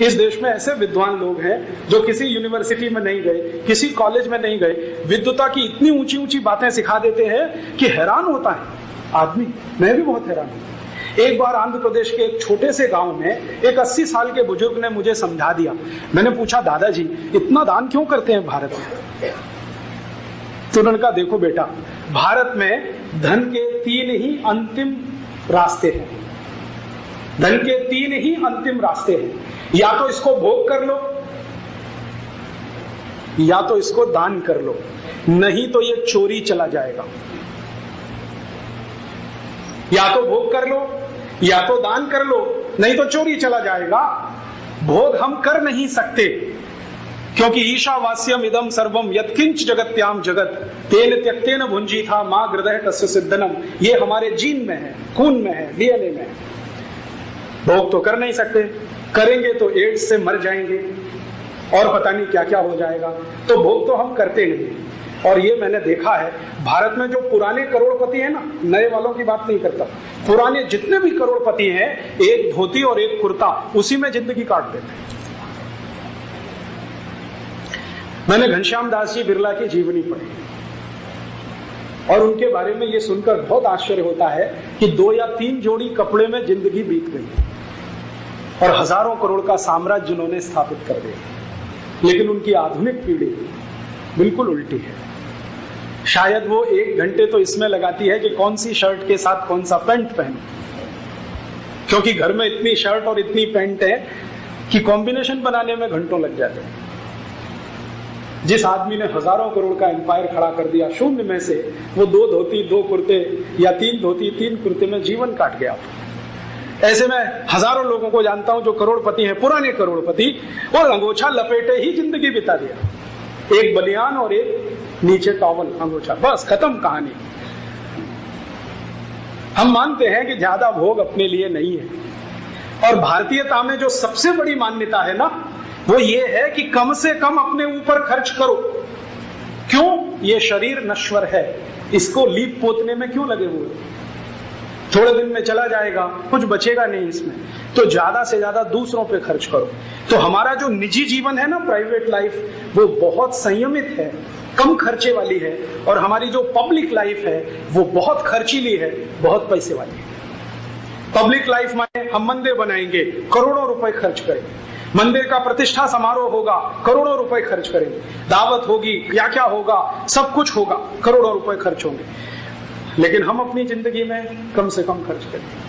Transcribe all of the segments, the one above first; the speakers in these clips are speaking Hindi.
इस देश में ऐसे विद्वान लोग हैं जो किसी यूनिवर्सिटी में नहीं गए, किसी कॉलेज में नहीं गए, विद्वता की इतनी ऊंची ऊंची बातें सिखा देते हैं कि हैरान होता है आदमी। मैं भी बहुत हैरान हूं। एक बार आंध्र प्रदेश के एक छोटे से गांव में एक 80 साल के बुजुर्ग ने मुझे समझा दिया। मैंने पूछा, दादाजी इतना दान क्यों करते हैं भारत में? तो उन्होंने कहा, देखो बेटा, भारत में धन के 3 ही अंतिम रास्ते हैं। धन के 3 ही अंतिम रास्ते हैं। या तो इसको भोग कर लो, या तो इसको दान कर लो, नहीं तो ये चोरी चला जाएगा। या तो भोग कर लो, या तो दान कर लो, नहीं तो चोरी चला जाएगा। भोग हम कर नहीं सकते, क्योंकि ईशावास्यम इदम सर्वम यत्किंच जगत्याम जगत तेन त्यक्तेन भुंजी था मां हृदय तस्य सिद्धनम। ये हमारे जीन में है, खून में है, डीएनए में है। भोग तो कर नहीं सकते, करेंगे तो एड्स से मर जाएंगे और पता नहीं क्या क्या हो जाएगा। तो भोग तो हम करते नहीं। और ये मैंने देखा है, भारत में जो पुराने करोड़पति हैं ना, नए वालों की बात नहीं करता, पुराने जितने भी करोड़पति हैं, एक धोती और एक कुर्ता, उसी में जिंदगी काट देते हैं। मैंने घनश्याम दास जी बिरला की जीवनी पढ़ी और उनके बारे में ये सुनकर बहुत आश्चर्य होता है कि 2 या 3 जोड़ी कपड़े में जिंदगी बीत गई और हजारों करोड़ का साम्राज्य उन्होंने स्थापित कर दिया। लेकिन उनकी आधुनिक पीढ़ी बिल्कुल उल्टी है। शायद वो 1 घंटे तो इसमें लगाती है कि कौन सी शर्ट के साथ कौन सा पैंट पहने, क्योंकि घर में इतनी शर्ट और इतनी पैंट है कि कॉम्बिनेशन बनाने में घंटों लग जाते हैं। जिस आदमी ने हजारों करोड़ का एम्पायर खड़ा कर दिया शून्य में से, वो 2 धोती 2 कुर्ते या 3 धोती 3 कुर्ते में जीवन काट गया। ऐसे में हजारों लोगों को जानता हूं जो करोड़पति हैं, पुराने करोड़पति, और अंगोछा लपेटे ही जिंदगी बिता दिया। एक बनियान और एक नीचे टॉवल, अंगोछा, बस खत्म कहानी। हम मानते हैं कि ज्यादा भोग अपने लिए नहीं है, और भारतीयता में जो सबसे बड़ी मान्यता है ना, वो ये है कि कम से कम अपने ऊपर खर्च करो। क्यों? ये शरीर नश्वर है, इसको लीप पोतने में क्यों लगे हुए? थोड़े दिन में चला जाएगा, कुछ बचेगा नहीं इसमें, तो ज्यादा से ज्यादा दूसरों पे खर्च करो। तो हमारा जो निजी जीवन है ना, प्राइवेट लाइफ, वो बहुत संयमित है, कम खर्चे वाली है, और हमारी जो पब्लिक लाइफ है वो बहुत खर्चीली है, बहुत पैसे वाली है। पब्लिक लाइफ में हम मंदिर बनाएंगे, करोड़ों रुपए खर्च करेंगे, मंदिर का प्रतिष्ठा समारोह होगा, करोड़ों रुपए खर्च करेंगे, दावत होगी, क्या क्या होगा, सब कुछ होगा, करोड़ों रुपए खर्च होंगे। लेकिन हम अपनी जिंदगी में कम से कम खर्च करेंगे।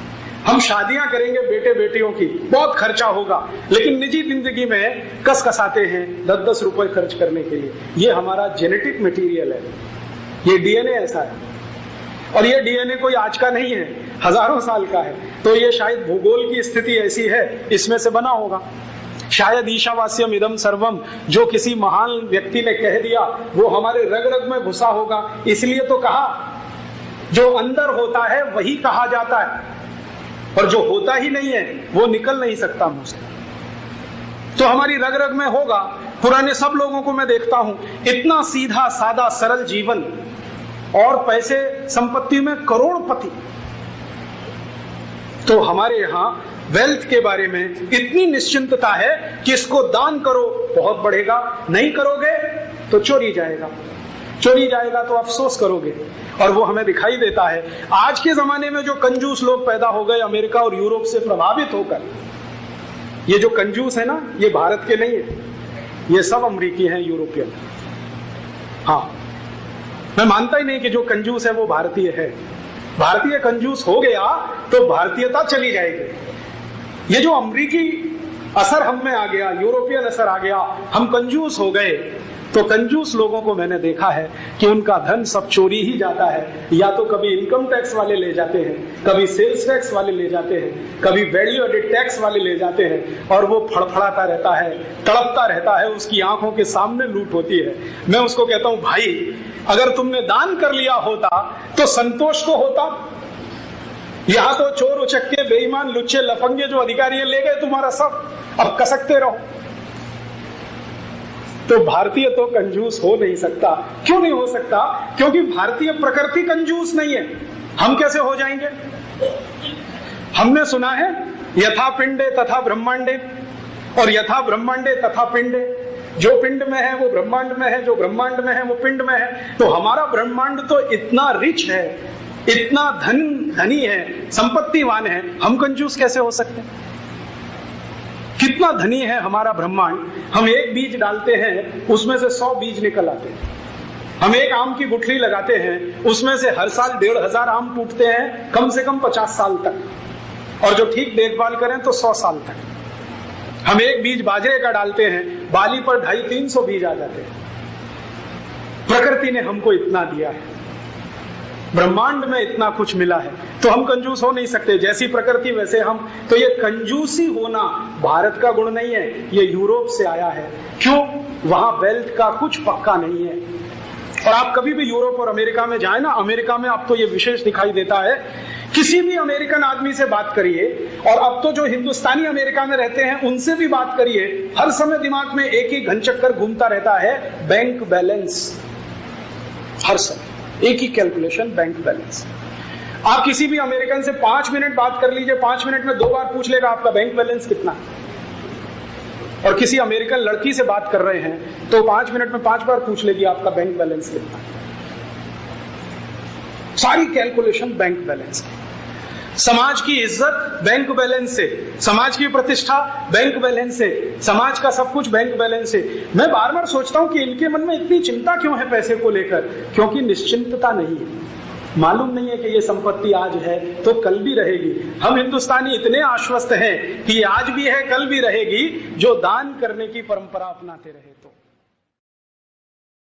हम शादियां करेंगे बेटे बेटियों की, बहुत खर्चा होगा, लेकिन निजी जिंदगी में कस कसाते हैं 10-10 रुपए खर्च करने के लिए। ये हमारा जेनेटिक मटेरियल है, ये डीएनए ऐसा है। और ये डीएनए कोई आज का नहीं है, हजारों साल का है। तो ये शायद भूगोल की स्थिति ऐसी है, इसमें से बना होगा। शायद ईशावास्यम इदम सर्वम जो किसी महान व्यक्ति ने कह दिया, वो हमारे रग रग में घुसा होगा। इसलिए तो कहा, जो अंदर होता है वही कहा जाता है, और जो होता ही नहीं है वो निकल नहीं सकता मुंह से। तो हमारी रग रग में होगा। पुराने सब लोगों को मैं देखता हूं, इतना सीधा सादा सरल जीवन, और पैसे संपत्ति में करोड़पति। तो हमारे यहां वेल्थ के बारे में इतनी निश्चिंतता है कि इसको दान करो बहुत बढ़ेगा, नहीं करोगे तो चोरी जाएगा, चोरी जाएगा तो अफसोस करोगे। और वो हमें दिखाई देता है आज के जमाने में जो कंजूस लोग पैदा हो गए अमेरिका और यूरोप से प्रभावित होकर। ये जो कंजूस है ना, ये भारत के नहीं है, ये सब अमेरिकी हैं, यूरोपियन। हाँ, मैं मानता ही नहीं कि जो कंजूस है वो भारतीय है। भारतीय कंजूस हो गया तो भारतीयता चली जाएगी। ये जो अमेरिकी असर हम में आ गया, यूरोपियन असर आ गया, हम कंजूस हो गए, तो कंजूस लोगों को मैंने देखा है कि उनका धन सब चोरी ही जाता है। या तो कभी इनकम टैक्स वाले ले जाते हैं, कभी सेल्स टैक्स वाले ले जाते हैं, कभी वैल्यू एडेड टैक्स वाले ले जाते हैं, और वो फड़फड़ाता रहता है, तड़पता रहता है, उसकी आंखों के सामने लूट होती है। मैं उसको कहता हूं, भाई अगर तुमने दान कर लिया होता तो संतोष को होता। यहां तो चोर उचक्के बेईमान लुच्चे लफंगे जो अधिकारी ले गए तुम्हारा सब, अब कसकते रहो। तो भारतीय तो कंजूस हो नहीं सकता। क्यों नहीं हो सकता? क्योंकि भारतीय प्रकृति कंजूस नहीं है। हम कैसे हो जाएंगे? हमने सुना है यथा पिंडे तथा ब्रह्मांडे, और यथा ब्रह्मांडे तथा पिंडे, जो पिंड में है वो ब्रह्मांड में है, जो ब्रह्मांड में है वो पिंड में है। तो हमारा ब्रह्मांड तो इतना रिच है, इतना धनी है, संपत्तिवान है, हम कंजूस कैसे हो सकते हैं? कितना धनी है हमारा ब्रह्मांड। हम एक बीज डालते हैं, उसमें से 100 बीज निकल आते हैं। हम एक आम की गुठली लगाते हैं, उसमें से हर साल 1500 आम टूटते हैं, कम से कम 50 साल तक, और जो ठीक देखभाल करें तो 100 साल तक। हम एक बीज बाजरे का डालते हैं, बाली पर 250-300 बीज आ जाते हैं। प्रकृति ने हमको इतना दिया है, ब्रह्मांड में इतना कुछ मिला है, तो हम कंजूस हो नहीं सकते। जैसी प्रकृति वैसे हम। तो ये कंजूसी होना भारत का गुण नहीं है, ये यूरोप से आया है। क्यों? वहां वेल्थ का कुछ पक्का नहीं है। और आप कभी भी यूरोप और अमेरिका में जाए ना, अमेरिका में आपको ये विशेष दिखाई देता है, किसी भी अमेरिकन आदमी से बात करिए, और अब तो जो हिंदुस्तानी अमेरिका में रहते हैं उनसे भी बात करिए, हर समय दिमाग में एक ही घनचक्कर घूमता रहता है, बैंक बैलेंस। हर समय एक ही कैलकुलेशन, बैंक बैलेंस। आप किसी भी अमेरिकन से 5 मिनट बात कर लीजिए, 5 मिनट में 2 बार पूछ लेगा आपका बैंक बैलेंस कितना है। और किसी अमेरिकन लड़की से बात कर रहे हैं तो 5 मिनट में 5 बार पूछ लेगी आपका बैंक बैलेंस कितना है। सारी कैलकुलेशन बैंक बैलेंस की। समाज की इज्जत बैंक बैलेंस से, समाज की प्रतिष्ठा बैंक बैलेंस से, समाज का सब कुछ बैंक बैलेंस से। मैं बार बार सोचता हूं कि इनके मन में इतनी चिंता क्यों है पैसे को लेकर? क्योंकि निश्चिंतता नहीं है, मालूम नहीं है कि ये संपत्ति आज है तो कल भी रहेगी। हम हिंदुस्तानी इतने आश्वस्त हैं कि आज भी है कल भी रहेगी, जो दान करने की परंपरा अपनाते रहे तो।